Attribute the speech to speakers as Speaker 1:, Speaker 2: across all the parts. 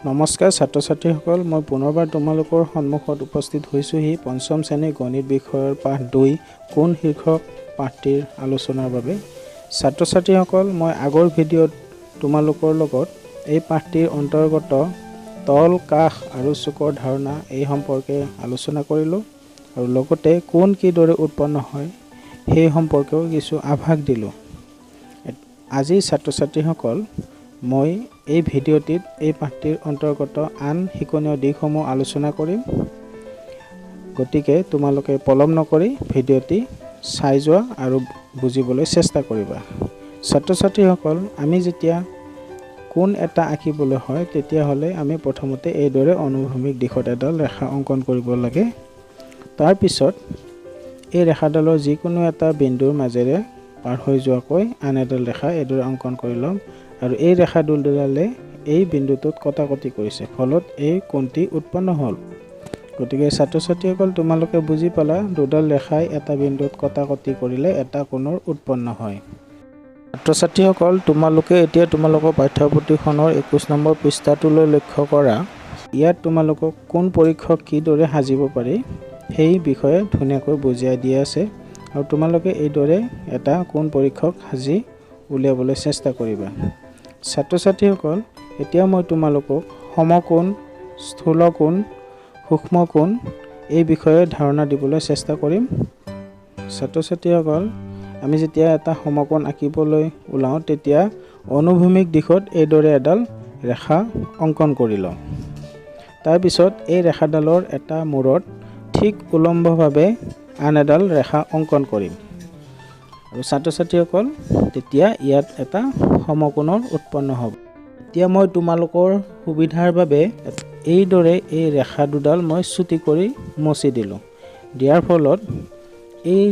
Speaker 1: নমস্কাৰ ছাত্ৰ ছাত্ৰীসকল, মই পুনৰবাৰ তোমালোকৰ সন্মুখত উপস্থিত হৈছোহি পঞ্চম শ্ৰেণীৰ গণিত বিষয়ৰ পাঠ 2 কোন শীৰ্ষক পাঠটিৰ আলোচনাৰ বাবে। ছাত্ৰ ছাত্ৰীসকল, মই আগৰ ভিডিঅ'ত তোমালোকৰ লগত এই পাঠটিৰ অন্তৰ্গত তল, কাষ আৰু চুকৰ ধাৰণা এই সম্পৰ্কে আলোচনা কৰিলোঁ আৰু লগতে কোন কিদৰে উৎপন্ন হয় সেই সম্পৰ্কেও কিছু আভাস দিলোঁ। আজি ছাত্ৰ ছাত্ৰীসকল, মই এই ভিডিঅ'টিত এই পাঠটিৰ অন্তৰ্গত আন শিক্ষণীয় দিশসমূহ আলোচনা কৰিম। গতিকে তোমালোকে পলম নকৰি ভিডিঅ'টি চাই যোৱা আৰু বুজিবলৈ চেষ্টা কৰিবা। ছাত্ৰ ছাত্ৰীসকল, আমি যেতিয়া কোণ এটা আঁকিবলৈ হয় তেতিয়াহ'লে আমি প্ৰথমতে এইদৰে অনুভূমিক দিশত এডাল ৰেখা অংকন কৰিব লাগে। তাৰপিছত এই ৰেখাডালৰ যিকোনো এটা বিন্দুৰ মাজেৰে পাৰ হৈ যোৱাকৈ আন এডাল ৰেখা এইদৰে অংকন কৰি ল'ম আৰু এই ৰেখা দুডালে এই বিন্দুটোত কটাকটি কৰিছে, ফলত এই কোণটি উৎপন্ন হ'ল। গতিকে ছাত্ৰ ছাত্ৰীসকল, তোমালোকে বুজি পালা, দুডাল ৰেখাই এটা বিন্দুত কটাকটি কৰিলে এটা কোণৰ উৎপন্ন হয়। ছাত্ৰ ছাত্ৰীসকল, তোমালোকে এতিয়া তোমালোকৰ পাঠ্যপুথিখনৰ 21 নম্বৰ পৃষ্ঠাটোলৈ লক্ষ্য কৰা। ইয়াত তোমালোকক কোন পৰীক্ষক কিদৰে সাজিব পাৰি সেই বিষয়ে ধুনীয়াকৈ বুজাই দিয়া আছে আৰু তোমালোকে এইদৰে এটা কোন পৰীক্ষক সাজি উলিয়াবলৈ চেষ্টা কৰিবা। ছাত্ৰ ছাত্ৰীসকল, এতিয়া মই তোমালোকক সমকোণ, স্থূলকোণ, সূক্ষ্মকোণ এই বিষয়ে ধাৰণা দিবলৈ চেষ্টা কৰিম। ছাত্ৰ ছাত্ৰীসকল, আমি যেতিয়া এটা সমকোণ আঁকিবলৈ ওলাওঁ তেতিয়া অনুভূমিক দিশত এইদৰে এডাল ৰেখা অংকন কৰি লওঁ। তাৰপিছত এই ৰেখাডালৰ এটা মূৰত ঠিক উলম্বভাৱে আন এডাল ৰেখা অংকন কৰিম আৰু ছাত্ৰ ছাত্ৰীসকল, তেতিয়া ইয়াত এটা সমকোণৰ উৎপন্ন হ'ব। এতিয়া মই তোমালোকৰ সুবিধাৰ বাবে এইদৰে এই ৰেখা দুডাল মই চুটি কৰি মচি দিলোঁ। দিয়াৰ ফলত এই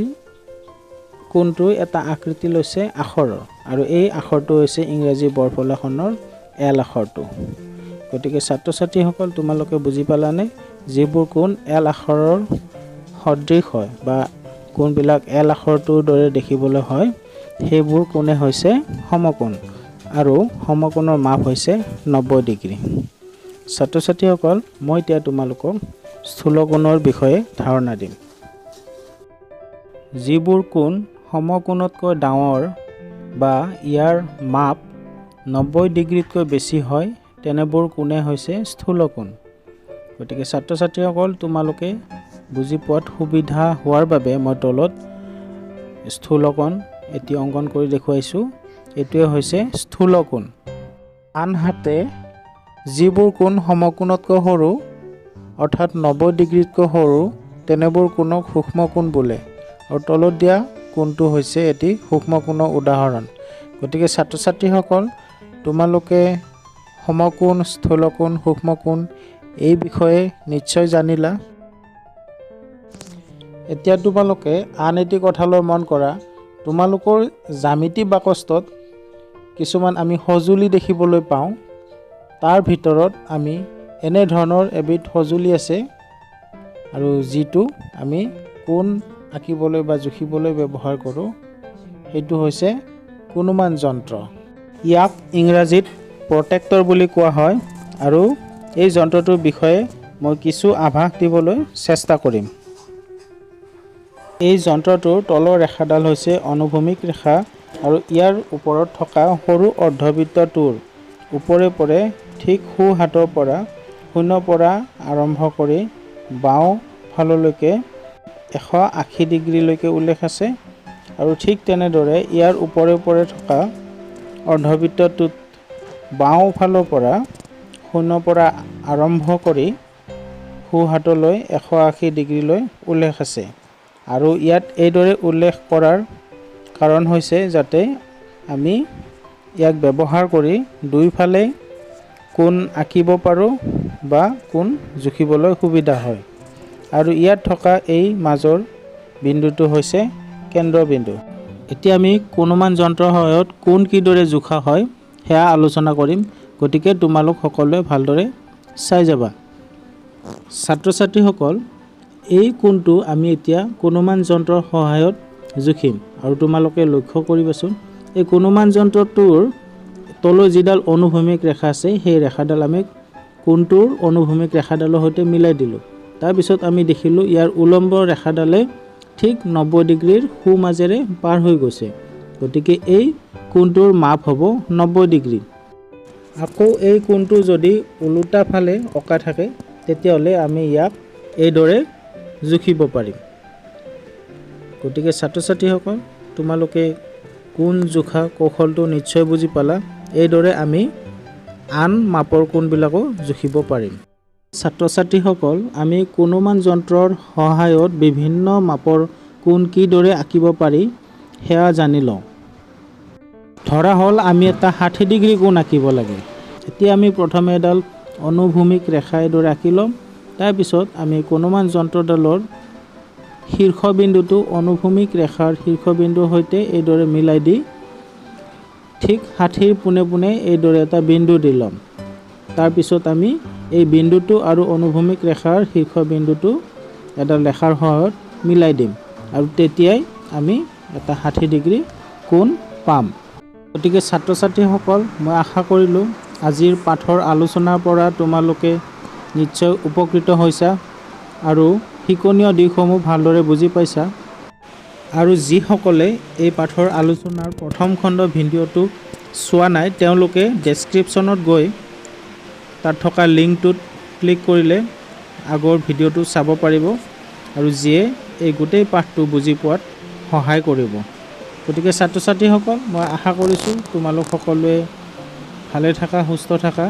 Speaker 1: কোণটো এটা আকৃতি লৈছে আখৰৰ আৰু এই আখৰটো হৈছে ইংৰাজী বৰফলাখনৰ এল আখৰটো। গতিকে ছাত্ৰ ছাত্ৰীসকল, তোমালোকে বুজি পালানে? যিবোৰ কোণ এল আখৰৰ সদৃশ হয় বা কোণবিলাক এল আখৰটোৰ দৰে দেখিবলৈ হয়, সেইবোৰ কোণে হৈছে সমকোণ আৰু সমকোণৰ মাপ হৈছে 90 ডিগ্ৰী। ছাত্ৰ ছাত্ৰীসকল, মই এতিয়া তোমালোকক স্থূলকোণৰ বিষয়ে ধাৰণা দিম। যিবোৰ কোণ সমকোণতকৈ ডাঙৰ বা ইয়াৰ মাপ 90 ডিগ্ৰীতকৈ বেছি হয়, তেনেবোৰ কোণে হৈছে স্থূলকোণ। গতিকে ছাত্ৰ ছাত্ৰীসকল, তোমালোকে বুজি পোৱাত সুবিধা হোৱাৰ বাবে মই তলত স্থূলকোণ এটি অংকন কৰি দেখুৱাইছোঁ। এইটোৱে হৈছে স্থূলকোণ। আনহাতে যিবোৰ কোণ সমকোণতকৈ সৰু অৰ্থাৎ 90 ডিগ্ৰীতকৈ সৰু, তেনেবোৰ কোণক সূক্ষ্মকোণ বোলে আৰু তলত দিয়া কোণটো হৈছে এটি সূক্ষ্মকোণৰ উদাহৰণ। গতিকে ছাত্ৰ ছাত্ৰীসকল, তোমালোকে সমকোণ, স্থূলকোণ, সূক্ষ্মকোণ এই বিষয়ে নিশ্চয় জানিলা। এতিয়া তোমালোকে আন এটি কথালৈ মন কৰা, তোমালোকৰ জ্যামিতি বাকচটোত কিছুমান আমি সঁজুলি দেখিবলৈ পাওঁ। তাৰ ভিতৰত আমি এনেধৰণৰ এবিধ সঁজুলি আছে আৰু যিটো আমি কোণ আঁকিবলৈ বা জুখিবলৈ ব্যৱহাৰ কৰোঁ, সেইটো হৈছে কোণমান যন্ত্ৰ। ইয়াক ইংৰাজীত প্ৰটেক্টৰ বুলি কোৱা হয় আৰু এই যন্ত্ৰটোৰ বিষয়ে মই কিছু আভাস দিবলৈ চেষ্টা কৰিম। এই যন্ত্ৰটোৰ তলৰ ৰেখাডাল হৈছে অনুভূমিক ৰেখা আৰু ইয়াৰ ওপৰত থকা সৰু অৰ্ধবৃত্তটোৰ ওপৰে পৰে ঠিক সোঁ হাতৰ পৰা 0 পৰা আৰম্ভ কৰি বাওঁ ফাললৈকে 180 ডিগ্ৰীলৈকে উল্লেখ আছে আৰু ঠিক তেনেদৰে ইয়াৰ ওপৰে ওপৰে থকা অৰ্ধবৃত্তটোত বাওঁ ফালৰ পৰা 0 পৰা আৰম্ভ কৰি সোঁ হাতলৈ 180 ডিগ্ৰীলৈ উল্লেখ আছে। আৰু ইয়াত এইদৰে উল্লেখ কৰাৰ কাৰণ হৈছে যাতে আমি ইয়াক ব্যৱহাৰ কৰি দুইফালে কোণ আঁকিব পাৰোঁ বা কোণ জুখিবলৈ সুবিধা হয়। আৰু ইয়াত থকা এই মাজৰ বিন্দুটো হৈছে কেন্দ্ৰবিন্দু। এতিয়া আমি কোণমান যন্ত্ৰৰ সহায়ত কোণ কিদৰে জোখা হয় সেয়া আলোচনা কৰিম। গতিকে তোমালোক সকলোৱে ভালদৰে চাই যাবা। ছাত্ৰ ছাত্ৰীসকল, এই কোণটো আমি এতিয়া কোণমান যন্ত্ৰৰ সহায়ত জুখিম আৰু তোমালোকে লক্ষ্য কৰিবাচোন, এই কোণমান যন্ত্ৰটোৰ তলৰ যিডাল অনুভূমিক ৰেখা আছে সেই ৰেখাডাল আমি কোণটোৰ অনুভূমিক ৰেখাডালৰ সৈতে মিলাই দিলোঁ। তাৰপিছত আমি দেখিলোঁ ইয়াৰ উলম্ব ৰেখাডালে ঠিক 90 ডিগ্ৰীৰ সোঁমাজেৰে পাৰ হৈ গৈছে। গতিকে এই কোণটোৰ মাপ হ'ব 90 ডিগ্ৰী। আকৌ এই কোণটো যদি ওলোটা ফালে অঁকা থাকে তেতিয়াহ'লে আমি ইয়াক এইদৰে জুখিব পাৰিম। গতিকে ছাত্ৰ ছাত্ৰীসকল, তোমালোকে কোণ জোখা কৌশলটো নিশ্চয় বুজি পালা। এইদৰে আমি আন মাপৰ কোণবিলাকো জুখিব পাৰিম। ছাত্ৰ ছাত্ৰীসকল, আমি কোণমান যন্ত্ৰৰ সহায়ত বিভিন্ন মাপৰ কোণ কিদৰে আঁকিব পাৰি সেয়া জানি লওঁ। ধৰা হ'ল আমি এটা 60 ডিগ্ৰী কোণ আঁকিব লাগে। এতিয়া আমি প্ৰথমে এডাল অনুভূমিক ৰেখা এইদৰে আঁকি ল'ম। তাৰপিছত আমি কোণমান যন্ত্ৰডালৰ শীৰ্ষবিন্দুটো অনুভূমিক ৰেখাৰ শীৰ্ষবিন্দুৰ সৈতে এইদৰে মিলাই দি ঠিক 60ৰ পোনে পোনে এইদৰে এটা বিন্দু দি ল'ম। তাৰপিছত আমি এই বিন্দুটো আৰু অনুভূমিক ৰেখাৰ শীৰ্ষবিন্দুটো এডাল ৰেখাৰ সহায়ত মিলাই দিম আৰু তেতিয়াই আমি এটা 60 ডিগ্ৰী কোণ পাম। গতিকে ছাত্ৰ ছাত্ৰীসকল, মই আশা কৰিলোঁ আজিৰ পাঠৰ আলোচনাৰ পৰা তোমালোকে নিশ্চয় উপকৃত হৈছা আৰু শিকনীয় দিশসমূহ ভালদৰে বুজি পাইছা। আৰু যিসকলে এই পাঠৰ আলোচনাৰ প্ৰথম খণ্ড ভিডিঅ'টো চোৱা নাই তেওঁলোকে ডেছক্ৰিপশ্যনত গৈ তাত থকা লিংকটোত ক্লিক কৰিলে আগৰ ভিডিঅ'টো চাব পাৰিব আৰু যিয়ে এই গোটেই পাঠটো বুজি পোৱাত সহায় কৰিব। গতিকে ছাত্ৰ ছাত্ৰীসকল, মই আশা কৰিছোঁ তোমালোক সকলোৱে ভালে থাকা, সুস্থ থাকা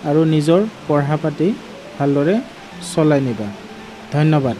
Speaker 1: আৰু নিজৰ পঢ়া পাতি ভালদৰে চলাই নিবা। ধন্যবাদ।